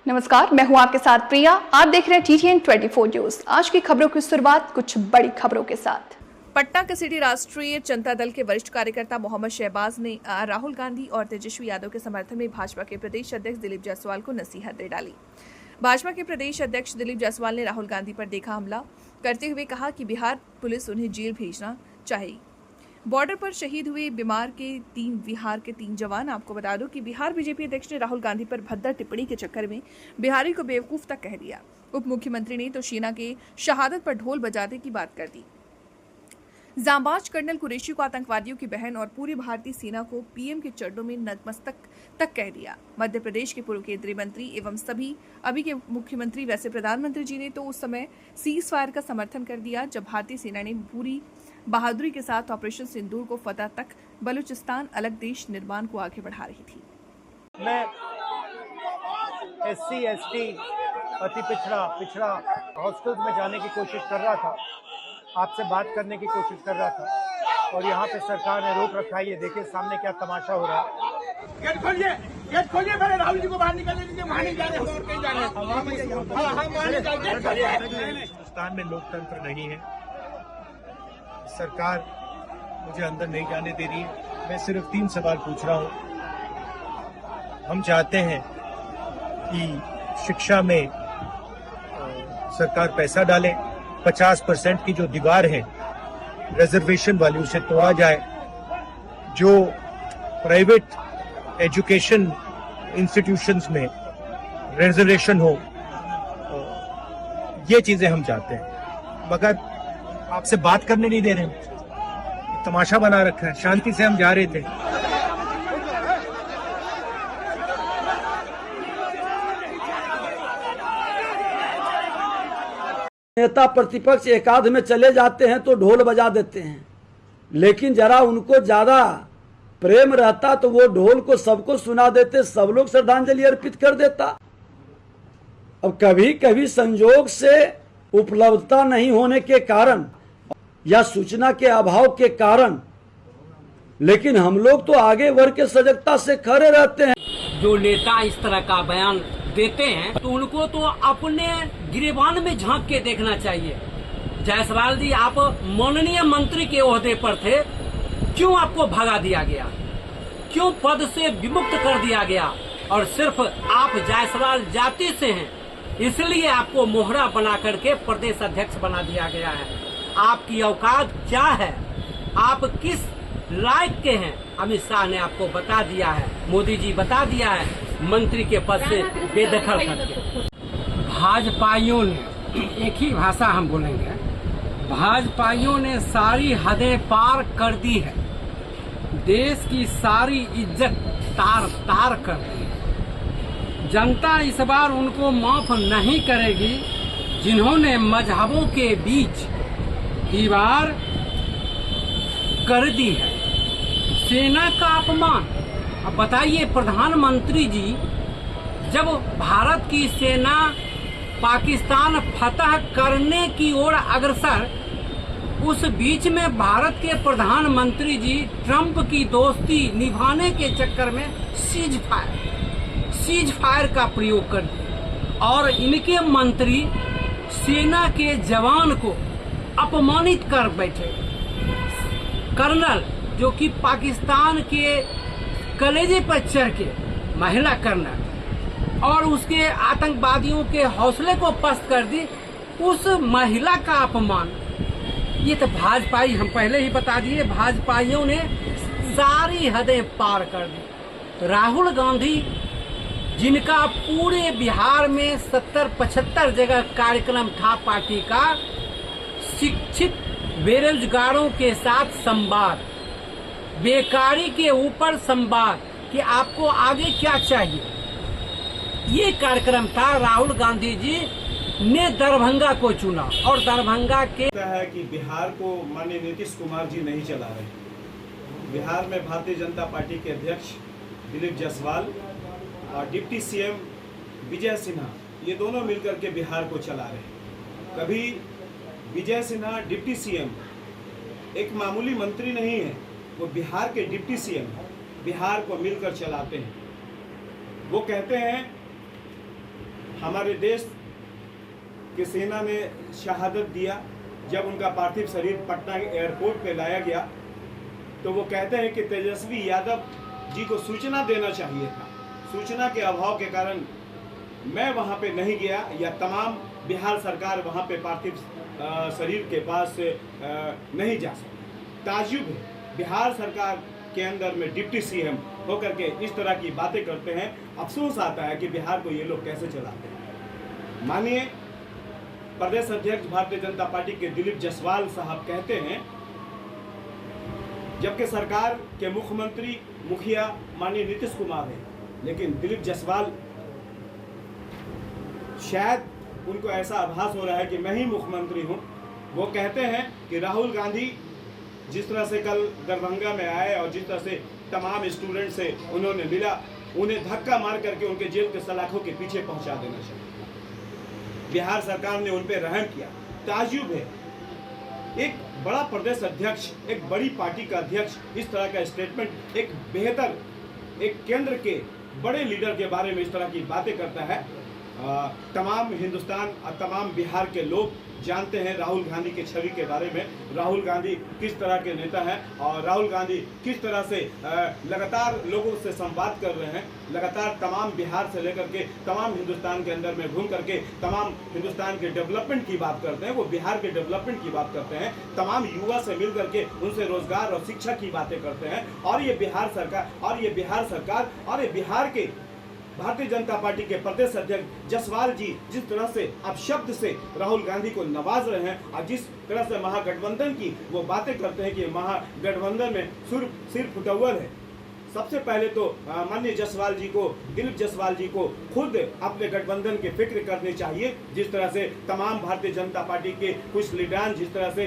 नमस्कार, मैं हूं आपके साथ प्रिया। आप देख रहे हैं TTN 24 न्यूज। आज की खबरों की शुरुआत कुछ बड़ी खबरों के साथ। पटना के सिटी राष्ट्रीय जनता दल के वरिष्ठ कार्यकर्ता मोहम्मद शहबाज ने राहुल गांधी और तेजस्वी यादव के समर्थन में भाजपा के प्रदेश अध्यक्ष दिलीप जायसवाल को नसीहत दे डाली। भाजपा के प्रदेश अध्यक्ष दिलीप जायसवाल ने राहुल गांधी पर देखा हमला करते हुए कहा कि बिहार पुलिस उन्हें जेल भेजना चाहिए। बॉर्डर पर शहीद हुए बिहार के 3 जवान। आपको बता दूं कि बिहार बीजेपी अध्यक्ष ने राहुल गांधी पर भद्दा टिप्पणी के चक्कर में बिहारी को बेवकूफ तक कह दिया। उप मुख्यमंत्री ने तो सेना के शहादत पर ढोल बजाने की बात कर दी। जांबाज कर्नल कुरैशी को आतंकवादियों की बहन और पूरी भारतीय सेना को पीएम के चरणों में नतमस्तक तक कह दिया। मध्य प्रदेश के पूर्व केंद्रीय मंत्री एवं अभी के मुख्यमंत्री वैसे प्रधानमंत्री जी ने तो उस समय सीज फायर का समर्थन कर दिया जब भारतीय सेना ने पूरी बहादुरी के साथ ऑपरेशन सिंदूर को फतह तक बलूचिस्तान अलग देश निर्माण को आगे बढ़ा रही थी। मैं SC ST अति पिछड़ा हॉस्टल्स में जाने की कोशिश कर रहा था, आपसे बात करने की कोशिश कर रहा था और यहाँ पे सरकार ने रोक रखा है। ये देखिए सामने क्या तमाशा हो रहा है। गेट खोलिए पहले राहुल जी को बाहर निकालने दीजिए। वहाँ नहीं जाने और कहीं जाने। हिंदुस्तान में लोकतंत्र नहीं है, सरकार मुझे अंदर नहीं जाने दे रही है। मैं सिर्फ 3 सवाल पूछ रहा हूँ। हम चाहते हैं कि शिक्षा में सरकार पैसा डाले, 50% की जो दीवार है रिजर्वेशन वाली उसे तोड़ा जाए, जो प्राइवेट एजुकेशन इंस्टीट्यूशंस में रिजर्वेशन हो, ये चीजें हम चाहते हैं। मगर आपसे बात करने नहीं दे रहे हैं, तमाशा बना रखा है। शांति से हम जा रहे थे। नेता प्रतिपक्ष एकाध में चले जाते हैं तो ढोल बजा देते हैं, लेकिन जरा उनको ज्यादा प्रेम रहता तो वो ढोल को सबको सुना देते, सब लोग श्रद्धांजलि अर्पित कर देता। अब कभी कभी संजोग से उपलब्धता नहीं होने के कारण या सूचना के अभाव के कारण, लेकिन हम लोग तो आगे बढ़ के सजगता से खड़े रहते हैं। जो नेता इस तरह का बयान देते हैं तो उनको तो अपने गिरेबान में झांक के देखना चाहिए। जायसवाल जी, आप माननीय मंत्री के ओहदे पर थे, क्यों आपको भगा दिया गया, क्यों पद से विमुक्त कर दिया गया? और सिर्फ आप जायसवाल जाति से हैं इसलिए आपको मोहरा बना करके प्रदेश अध्यक्ष बना दिया गया है। आपकी औकात क्या है, आप किस लायक के हैं, अमित शाह ने आपको बता दिया है, मोदी जी बता दिया है, मंत्री के पद से बेदखल करके। भाजपाइयों ने, एक ही भाषा हम बोलेंगे, भाजपाइयों ने सारी हदें पार कर दी है, देश की सारी इज्जत तार तार कर दी है। जनता इस बार उनको माफ नहीं करेगी जिन्होंने मजहबों के बीच दीवार कर दी है। सेना का अपमान। अब बताइए प्रधानमंत्री जी, जब भारत की सेना पाकिस्तान फतह करने की ओर अग्रसर, उस बीच में भारत के प्रधानमंत्री जी ट्रंप की दोस्ती निभाने के चक्कर में सीज फायर का प्रयोग कर दिया और इनके मंत्री सेना के जवान को अपमानित कर बैठे। कर्नल जो कि पाकिस्तान के कलेजे पर चढ़ के, महिला कर्नल, और उसके आतंकवादियों के हौसले को पस्त कर दी, उस महिला का अपमान। ये तो भाजपाई, हम पहले ही बता दिए, भाजपाइयों ने सारी हदें पार कर दी। राहुल गांधी, जिनका पूरे बिहार में 70-75 जगह कार्यक्रम था पार्टी का, शिक्षित बेरोजगारों के साथ संवाद, बेकारी के ऊपर संवाद कि आपको आगे क्या चाहिए, ये कार्यक्रम था। राहुल गांधी जी ने दरभंगा को चुना और दरभंगा के है कि बिहार को माननीय नीतीश कुमार जी नहीं चला रहे। बिहार में भारतीय जनता पार्टी के अध्यक्ष दिलीप जायसवाल और डिप्टी CM विजय सिन्हा, ये दोनों मिलकर के बिहार को चला रहे। कभी विजय सिन्हा डिप्टी CM एक मामूली मंत्री नहीं है, वो बिहार के डिप्टी CM बिहार को मिलकर चलाते हैं। वो कहते हैं हमारे देश की सेना ने शहादत दिया। जब उनका पार्थिव शरीर पटना एयरपोर्ट पे लाया गया तो वो कहते हैं कि तेजस्वी यादव जी को सूचना देना चाहिए था। सूचना के अभाव के कारण मैं वहाँ पे नहीं गया या तमाम बिहार सरकार वहाँ पे पार्थिव शरीर के पास नहीं जा सकती। ताज्जुब है, बिहार सरकार के अंदर में डिप्टी सीएम होकर के इस तरह की बातें करते हैं। अफसोस आता है कि बिहार को ये लोग कैसे चलाते हैं। मानिए प्रदेश अध्यक्ष भारतीय जनता पार्टी के दिलीप जायसवाल साहब कहते हैं, जबकि सरकार के मुख्यमंत्री मुखिया माननीय नीतीश कुमार है, लेकिन दिलीप जायसवाल शायद उनको ऐसा आभास हो रहा है कि मैं ही मुख्यमंत्री हूं। वो कहते हैं कि राहुल गांधी जिस तरह से कल दरभंगा में आए और जिस तरह से तमाम स्टूडेंट से उन्होंने मिला, उन्हें धक्का मार करके उनके जेल के सलाखों के पीछे पहुंचा देना चाहिए। बिहार सरकार ने उन पर रहम किया। ताज्जुब है, एक बड़ा प्रदेश अध्यक्ष, एक बड़ी पार्टी का अध्यक्ष इस तरह का स्टेटमेंट, एक बेहतर एक केंद्र के बड़े लीडर के बारे में इस तरह की बातें करता है। तमाम हिंदुस्तान और तमाम बिहार के लोग जानते हैं राहुल गांधी की छवि के बारे में। राहुल गांधी किस तरह के नेता हैं और राहुल गांधी किस तरह से लगातार लोगों से संवाद कर रहे हैं। लगातार तमाम बिहार से लेकर के तमाम हिंदुस्तान के अंदर में घूम करके तमाम हिंदुस्तान के डेवलपमेंट की बात करते हैं। वो बिहार के डेवलपमेंट की बात करते हैं। तमाम युवा से मिल करके उनसे रोजगार और शिक्षा की बातें करते हैं। और ये बिहार सरकार और ये बिहार के भारतीय जनता पार्टी के प्रदेश अध्यक्ष जायसवाल जी जिस तरह से अब शब्द से राहुल गांधी को नवाज रहे हैं और जिस तरह से महागठबंधन की वो बातें करते हैं कि महागठबंधन में सिर फुटअव्वल है। सबसे पहले तो माननीय जायसवाल जी को, दिलीप जायसवाल जी को खुद अपने गठबंधन की फिक्र करनी चाहिए। जिस तरह से तमाम भारतीय जनता पार्टी के कुछ लीडर जिस तरह से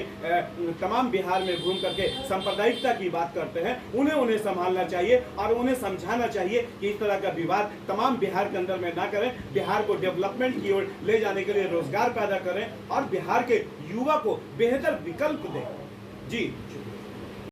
तमाम बिहार में घूम करके सांप्रदायिकता की बात करते हैं, उन्हें संभालना चाहिए और उन्हें समझाना चाहिए कि इस तरह का विवाद तमाम बिहार के अंदर में ना करें। बिहार को डेवलपमेंट की ओर ले जाने के लिए रोजगार पैदा करें और बिहार के युवा को बेहतर विकल्प दें। जी।